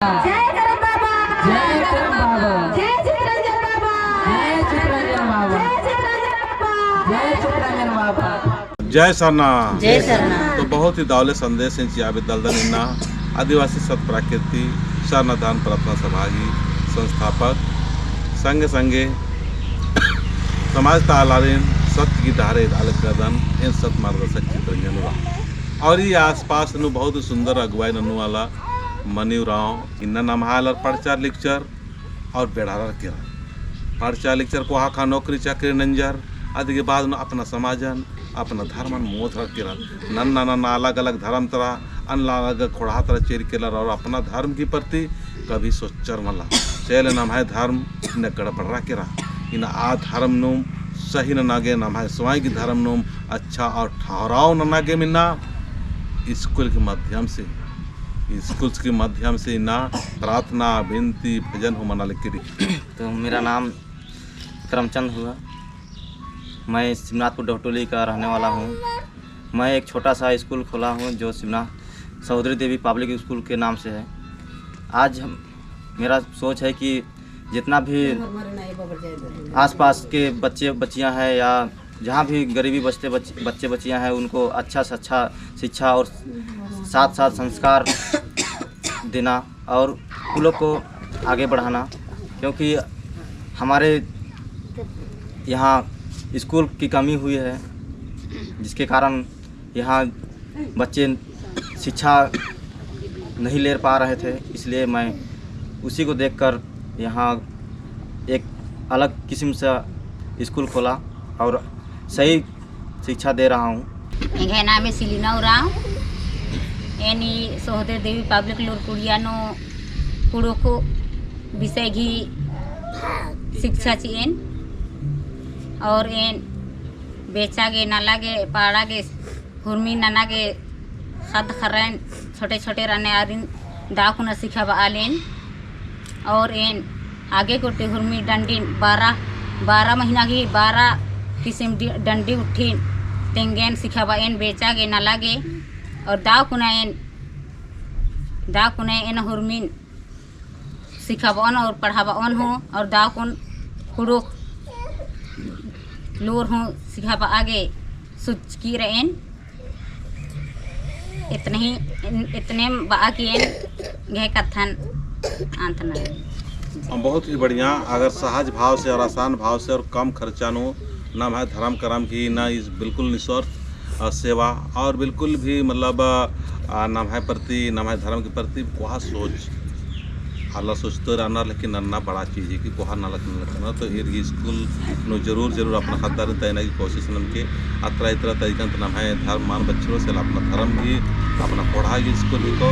जय करम बाबा, जय करम बाबा, जय चित्रंजन बाबा, जय चित्रंजन बाबा, जय चित्रंजन बाबा, जय चित्रंजन बाबा। जय सरना। जय सरना। तो बहुत ही दावले संदेश दलदल इन्ना आदिवासी सत्प्राकृति शरणदान प्रार्थना सभागी संस्थापक संगे संगे समाज तालारीन सत्य की धारे दालकदन इन सत मार्गदर्शक चित्रंजन और ये आसपास नु बहुत ही सुंदर अगुवाई ननु वाला मनीव राव इन्ना नमहाल और पर्चा लिक्चर और बेड़ार किरा पर्चा लिक्चर को हाखा नौकरी चाकरी नंजर आदि के बाद अपना समाजन अपना धर्मन मोथ रखिरा नन्ना नन्ना अलग अलग धर्म तरह अलग खोड़ा तरह चेर केलर और अपना धर्म के प्रति कभी सोचर मला चल नम है धर्म न गड़बड़ रखिरा इन आ धर्म नुम सही न नागे नम है स्वाई की धर्म नुम अच्छा और ठहराव न नागे मिन्ना स्कूल के माध्यम से ना प्रार्थना विनती भजन हो मना लिख के। तो मेरा नाम करमचंद हुआ, मैं शिवनाथपुर डोहटोली का रहने वाला हूँ। मैं एक छोटा सा स्कूल खोला हूँ जो शिवनाथ सहोदरी देवी पब्लिक स्कूल के नाम से है। आज मेरा सोच है कि जितना भी आसपास के बच्चे बच्चियाँ हैं या जहाँ भी गरीबी बच्चे बच्चियाँ हैं उनको अच्छा से अच्छा शिक्षा और साथ साथ संस्कार देना और स्कूलों को आगे बढ़ाना, क्योंकि हमारे यहाँ स्कूल की कमी हुई है जिसके कारण यहाँ बच्चे शिक्षा नहीं ले पा रहे थे। इसलिए मैं उसी को देखकर यहाँ एक अलग किस्म से स्कूल खोला और सही शिक्षा दे रहा हूँ। मेरा नाम है सिलीना उराव एनी सहोदरी देवी पब्लिक लोरकुड़ियानो कुड़ो को विषय की शिक्षा चाहिए और एन बेचा गे नाला गे पाड़ा गे हुरमी नाना गे खद खरैन छोटे छोटे रहने आरिन दाखु न सिखावा आलेन और एन आगे कोटे हुरमी डंडी 12 महीना की 12 किस्म डंडी उठी तेंगेन सिखावा एन बेचा गे नाला गे और दाव कुना एन हुरमीन सिखावन और पढ़ावन हो और दाव कुन कुड़ो लोर हो सिखावा आगे सुच की रहें इतने बाकी गए कथन अंत बहुत ही बढ़िया। अगर सहज भाव से और आसान भाव से और कम खर्चा नो ना है धर्म करम की ना इस बिल्कुल निस्वार्थ सेवा और बिल्कुल भी मतलब नाम है प्रति नाम है धर्म के प्रति कोहा सोच अल्लाह सोचते रहना, लेकिन अन्ना बड़ा चीज़ है कि कोहा ना लगना। तो ये स्कूल नो जरूर अपना खतदारी तैना की कोशिश नमके अतरा इतरा तरीका नाम है धर्म मान बच्चों से अपना धर्म भी अपना पढ़ा की स्कूल भी को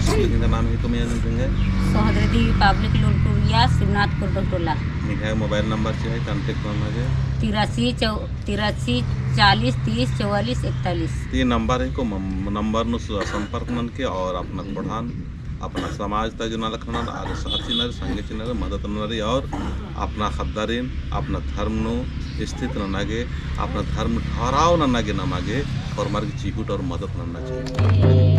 स्कूल का नाम ही तो मैं देंगे सहोदरी देवी पब्लिक लोरकुड़िया शिवनाथपुर डोहटोला। है मोबाइल नंबर से है कॉन्टेक्ट नंबर है 83 40 30 44 41। ये नंबर है को नंबर नु संपर्क नन के और अपना पढ़ान अपना समाज तक जो ना लखना आगे साथी नर संगे चिन्ह मदद नरी और अपना खद्दारीन अपना धर्म नु स्थित न नागे अपना धर्म ठहराव न नागे न मागे और मार्ग चीकुट और मदद न चाहिए।